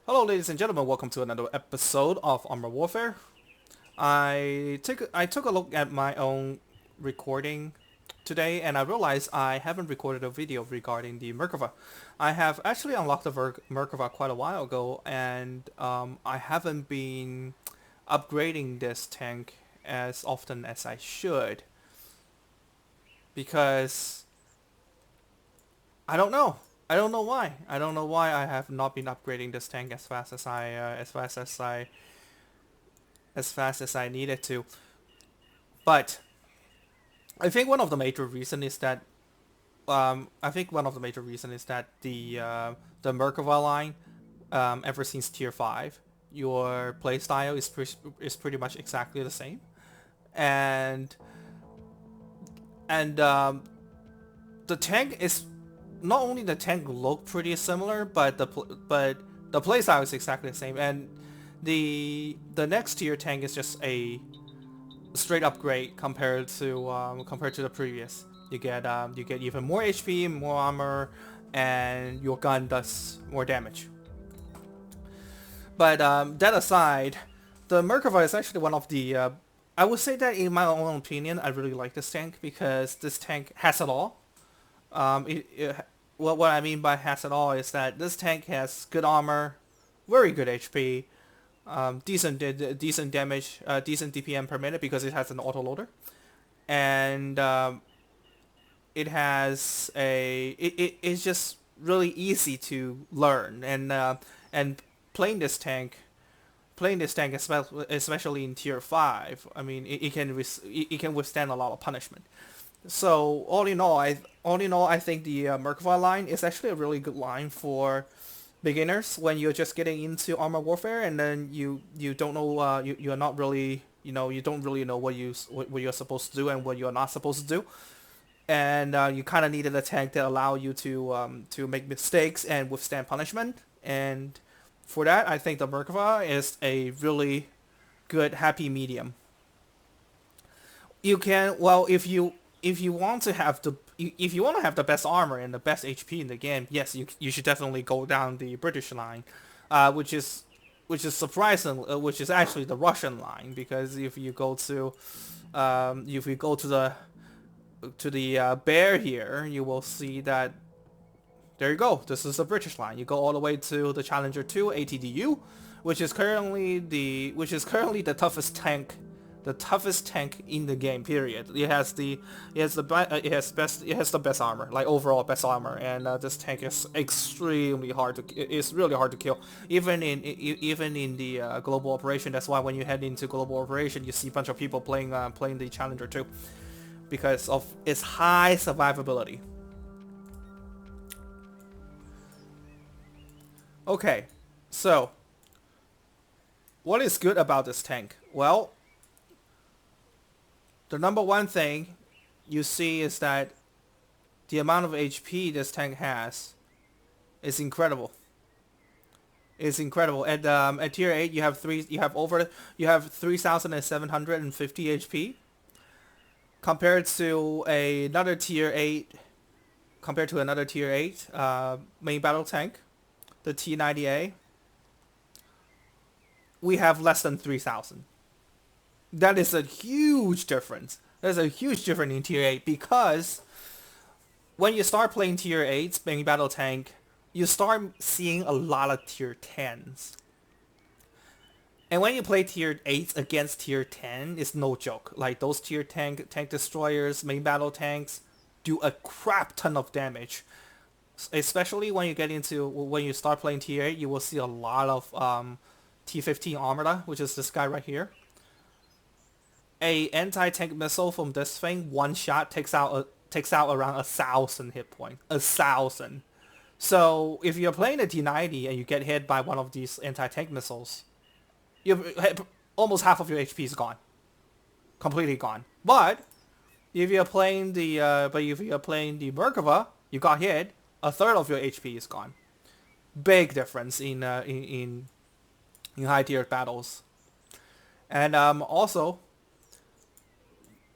Hello, ladies and gentlemen. Welcome to another episode of Armor Warfare. I took a look at my own recording today, and I realized I haven't recorded a video regarding the Merkava. I have actually unlocked the Merkava quite a while ago, and I haven't been upgrading this tank as often as I should because I don't know. I don't know why. I don't know why I have not been upgrading this tank as fast as I needed to. But I think one of the major reason is that the Merkava line, ever since tier 5, your playstyle is pretty much exactly the same, and and the tank is not only the tank look pretty similar, but the playstyle is exactly the same, and the next tier tank is just a straight upgrade compared to the previous. You get even more HP, more armor, and your gun does more damage. But that aside, the Merkava is actually one of the I would say that in my own opinion, I really like this tank because this tank has it all. What I mean by has it all is that this tank has good armor, very good HP, decent damage, decent DPM per minute because it has an autoloader, and it's just really easy to learn, and playing this tank especially in tier 5, I mean it can withstand a lot of punishment. So all in all, I think the Merkava line is actually a really good line for beginners when you're just getting into armor warfare, and then you don't know you're not really you don't really know what you're supposed to do and what you're not supposed to do, and you kind of needed a tank that allow you to make mistakes and withstand punishment. And for that, I think the Merkava is a really good happy medium. You can well if you want to have the best armor and the best HP in the game, yes, you should definitely go down the British line, which is which is actually the Russian line, because if you go to the bear here, you will see that there you go. This is the British line. You go all the way to the Challenger 2 ATDU, the toughest tank in the game. Period. It has the best armor, like overall best armor, and this tank is extremely hard to. It's really hard to kill, even in the global operation. That's why when you head into global operation, you see a bunch of people playing the Challenger 2 because of its high survivability. Okay, so what is good about this tank? Well, the number one thing you see is that the amount of HP this tank has is incredible. It's incredible. At tier 8, you have 3,750 HP compared to another tier 8 main battle tank, the T90A. We have less than 3,000. That is a huge difference. There's a huge difference in tier 8 because when you start playing tier 8's main battle tank, you start seeing a lot of tier 10s. And when you play tier 8 against tier 10, it's no joke. Like those tier tank destroyers, main battle tanks do a crap ton of damage. Especially when you start playing tier 8, you will see a lot of T15 Armada, which is this guy right here. A anti-tank missile from this thing, one shot takes out around 1,000 hit point. 1,000. So if you're playing a T90 and you get hit by one of these anti-tank missiles, almost half of your HP is gone, completely gone. But if you're playing the Merkava, you got hit, a third of your HP is gone. Big difference in high tier battles. And also,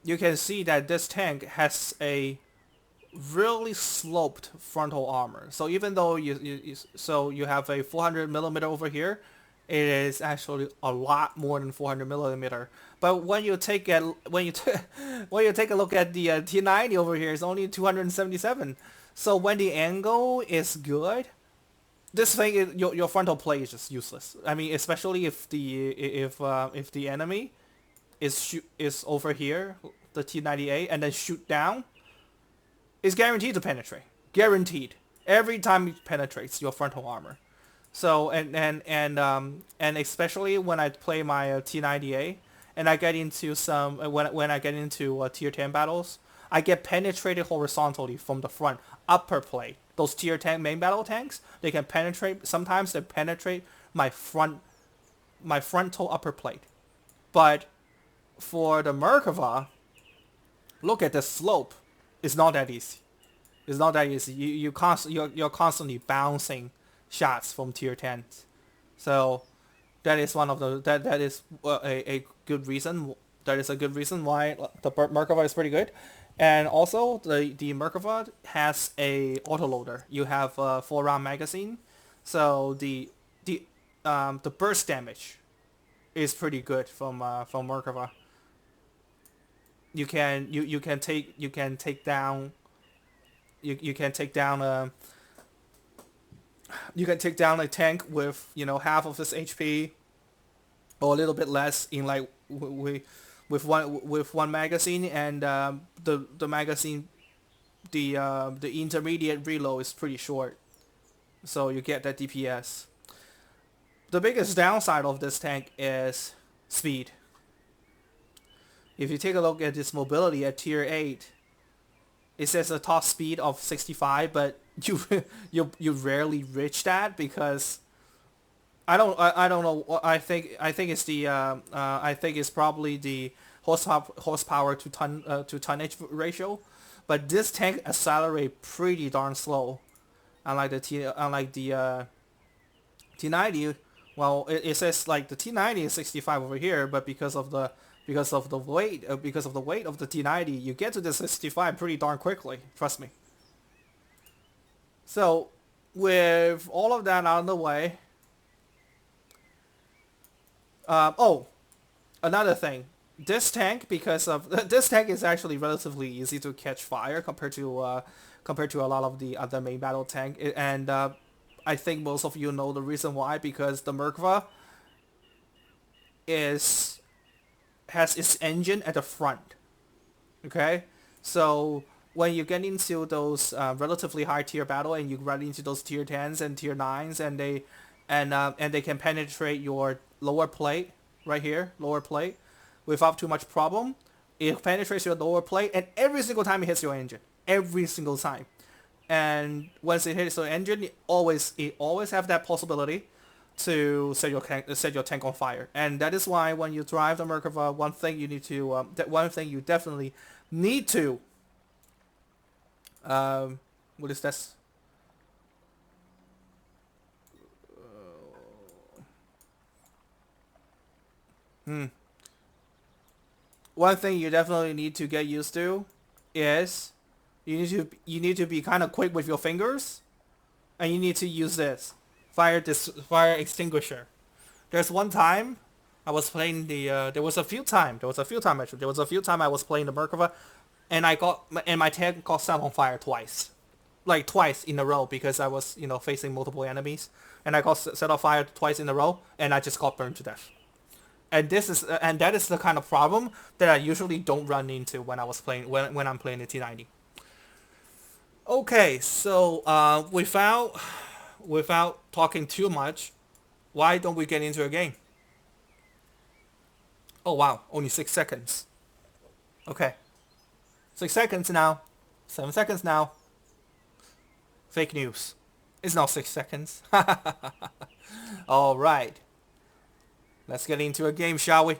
you can see that this tank has a really sloped frontal armor. So even though you have a 400 millimeter over here, it is actually a lot more than 400 millimeter. But when you take a when you when you take a look at the T90 over here, it's only 277. So when the angle is good, this thing is, your frontal plate is just useless. I mean, especially if the enemy is over here, the T98, and then shoot down, is guaranteed to penetrate. Guaranteed. Every time it penetrates your frontal armor. So and especially when I play my T90A and I get into some when I get into tier 10 battles, I get penetrated horizontally from the front upper plate. Those tier 10 main battle tanks, they can penetrate. Sometimes they penetrate my frontal upper plate. But for the Merkava, look at the slope. It's not that easy. It's not that easy. You're constantly bouncing shots from tier 10s. So that is one of the that is a good reason. That is a good reason why the Merkava is pretty good. And also the Merkava has a autoloader. You have a 4-round magazine, so the burst damage is pretty good from Merkava. You can take down you can take down a tank with half of its HP or a little bit less in like with one magazine, and the magazine the intermediate reload is pretty short, so you get that DPS. The biggest downside of this tank is speed. If you take a look at its mobility at tier 8, it says a top speed of 65, but you rarely reach that because I don't know. I think it's the I think it's probably the horsepower to tonnage ratio, but this tank accelerate pretty darn slow, unlike the T90. Well, it says like the T90 is 65 over here, but because of the weight of the T90, you get to the 65 pretty darn quickly. Trust me. So with all of that out of the way, oh, another thing. This tank, because of this tank is actually relatively easy to catch fire compared to a lot of the other main battle tank, and I think most of you know the reason why, because the Merkava has its engine at the front. Okay, so when you get into those relatively high tier battle and you run into those tier 10s and tier 9s, and they can penetrate your lower plate right here, lower plate, without too much problem. It penetrates your lower plate, and every single time it hits your engine, every single time. And once it hits your engine, it always have that possibility to set your tank on fire. And that is why when you drive the Merkava, one thing you definitely need to what is this? One thing you definitely need to get used to is you need to be kind of quick with your fingers, and you need to use this fire extinguisher. There's one time I was playing there was a few time I was playing the Merkava, and my tank got set on fire twice, like twice in a row, because I was facing multiple enemies, and I got set on fire twice in a row, and I just got burned to death. And that is the kind of problem that I usually don't run into when I'm playing the T90. Okay, so without talking too much, why don't we get into a game? Oh wow, only 6 seconds. Okay, 6 seconds now, 7 seconds now. Fake news. It's not 6 seconds. All right. Let's get into a game, shall we?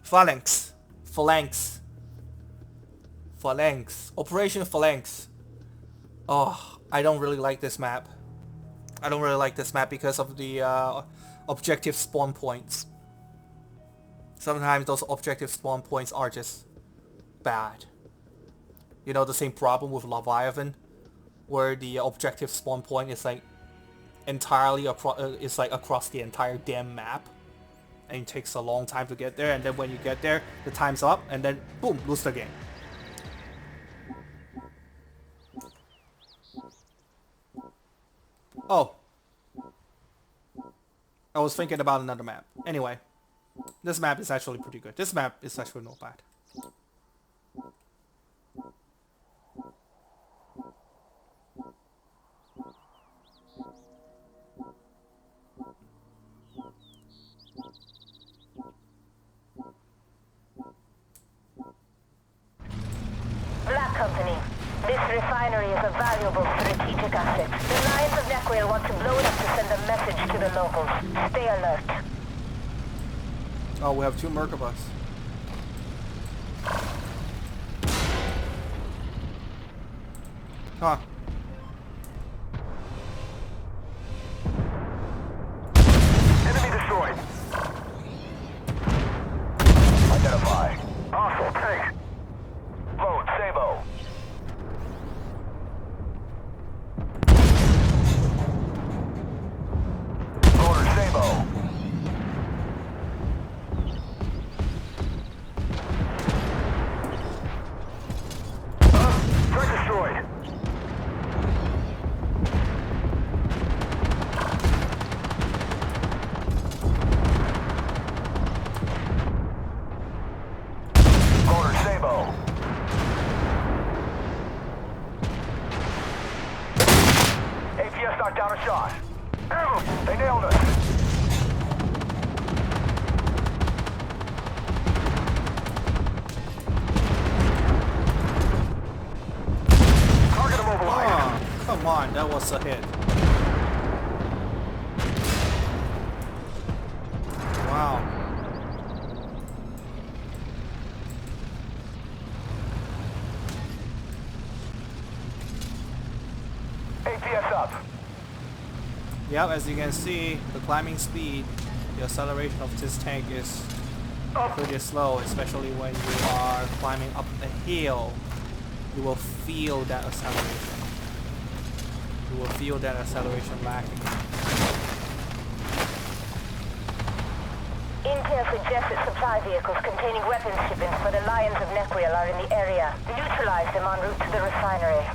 Phalanx. Phalanx. Phalanx. Operation Phalanx. Oh, I don't really like this map. I don't really like this map because of the objective spawn points. Sometimes those objective spawn points are just bad. You know, the same problem with Leviathan, where the objective spawn point is like entirely across the entire damn map, and it takes a long time to get there, and then when you get there, the time's up, and then boom, lose the game. Oh. I was thinking about another map. Anyway, this map is actually pretty good. This map is actually not bad. Black Company. This refinery is a valuable strategic asset. The Lions of Nequia want to blow it up to send a message to the locals. Stay alert. Oh, we have 2 Merkavas. Huh. Enemy destroyed. Identify. Hostile tank. Load, Sabo. Loader, Sabo. Threat destroyed. Loader, Sabo. APS knocked down a shot. They nailed us. Target immobilized. Oh, come on, that was a hit. Wow. APS up. Yep, as you can see, the climbing speed, the acceleration of this tank is pretty slow, especially when you are climbing up a hill. You will feel that acceleration. You will feel that acceleration lacking. Intel suggests that supply vehicles containing weapons shipments for the Lions of Nequia are in the area. Neutralize them en route to the refinery.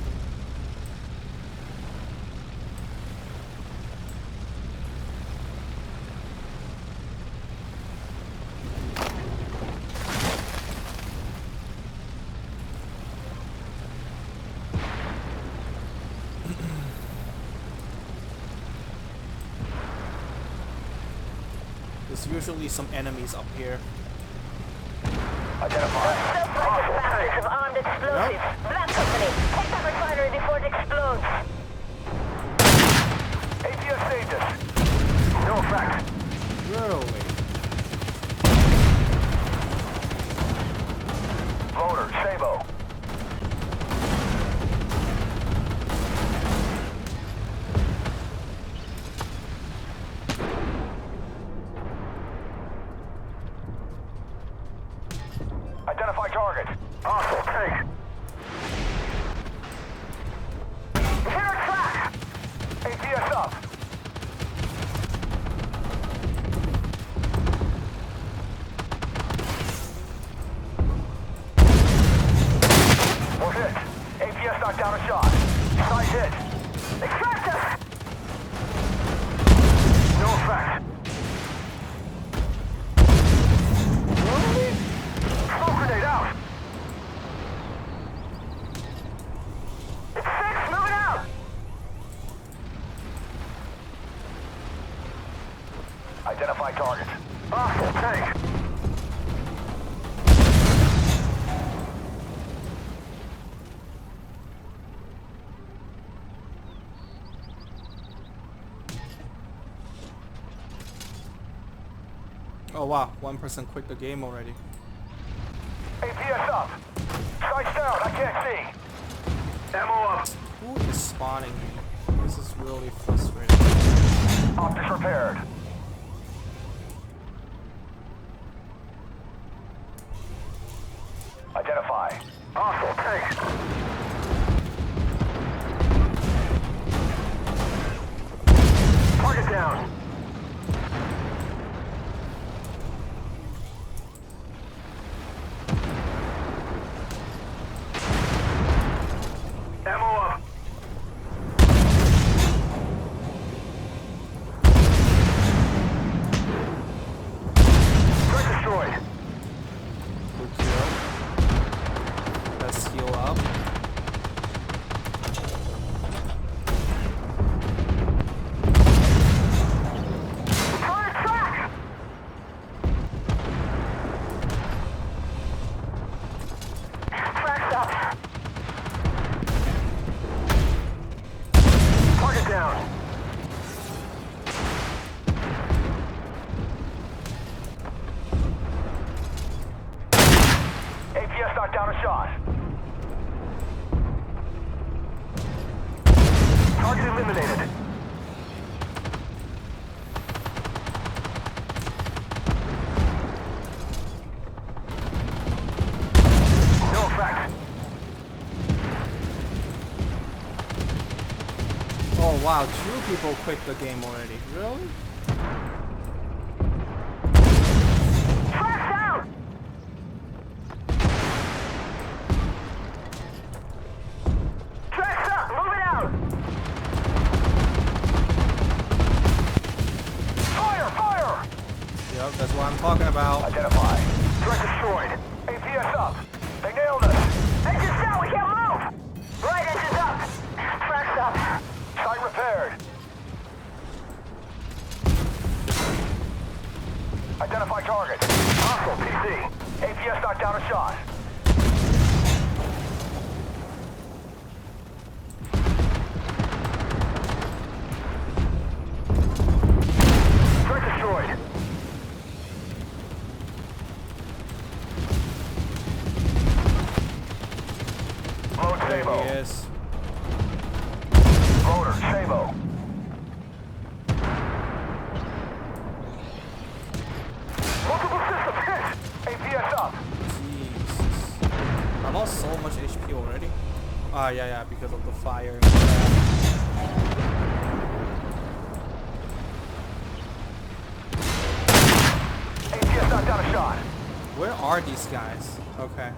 There's usually some enemies up here. Identify. Self-righteous bastards have armed explosives. Black Company, take that refinery before it explodes. APS saved us. No effect. Really? Loader, Sabo. Identify target. Hostile tank. Hit our track. APS up. We're hit. APS knocked down a shot. Side hit. Extract us! No effect. Smoke grenade out! It's 6, moving out! Identify target. Hostile tank. Oh wow, one person quit the game already. APS up. Sights down, I can't see. Ammo up. Who is spawning me? This is really frustrating. Optics repaired. Identify. Hostile tank. Target down. Ammo up. Threat destroyed. Good kill. Let's heal up. It's on its track. Track's up. Target down. APS knocked down a shot. Target eliminated. No effect. Oh wow, 2 people quit the game already. Really? Track's out. Track's up. Move it out. Fire! Fire! Yep, that's what I'm talking about. Identify. Threat destroyed. APS up. They nailed us. Engine's down. We can't move. Right engine's up. Track's up. Site repaired. Identify target. Hostile PC. APS knocked down a shot. Threat destroyed. Load There Sabo. he is. Loader Sabo. Multiple systems hit. APS up. Jesus. I lost so much HP already. Ah, yeah, because of the fire and crap. APS knocked down a shot. Where are these guys? Okay.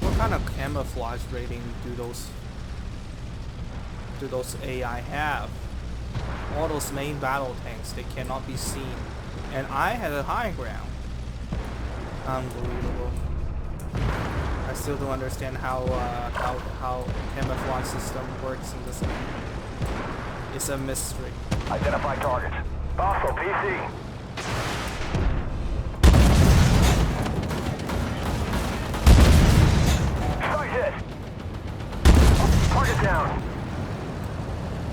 What kind of camouflage rating do those AI have? All those main battle tanks, they cannot be seen. And I had a high ground. Unbelievable. I still don't understand how camouflage system works in this game. It's a mystery. Identify target. Hostile PC. Site hit. Target down.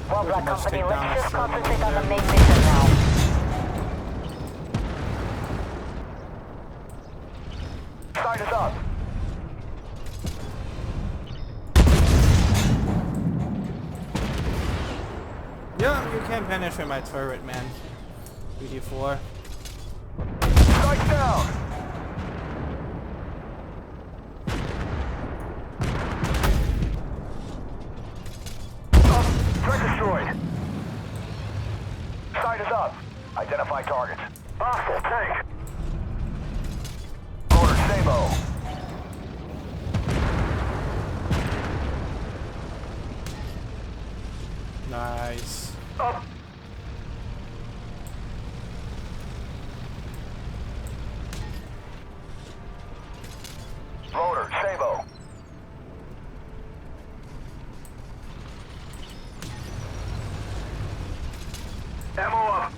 Well, Pretty Black much Company, take down let's just so many concentrate on the there. main mission now. Site is up. Yeah, you can't penetrate my turret, man. BD4. Site down. Threat destroyed. Site is up. Identify target. Hostile tank. Loader Sabo. Nice. Up. Loader Sabo. Ammo up.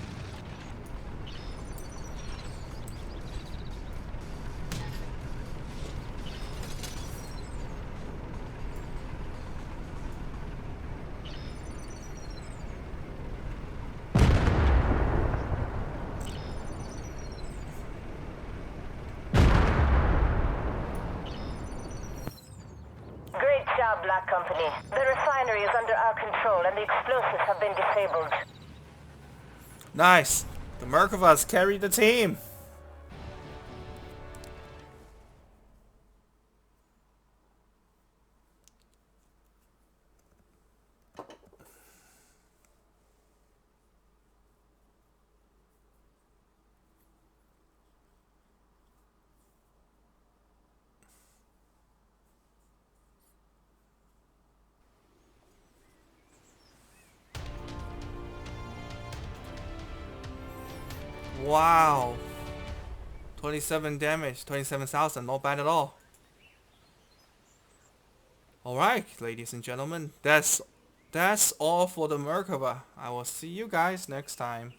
job, Black Company. The refinery is under our control and the explosives have been disabled. Nice. The Merkavas carry the team. Wow. 27 damage, 27,000, not bad at all. Alright, ladies and gentlemen, that's all for the Merkava. I will see you guys next time.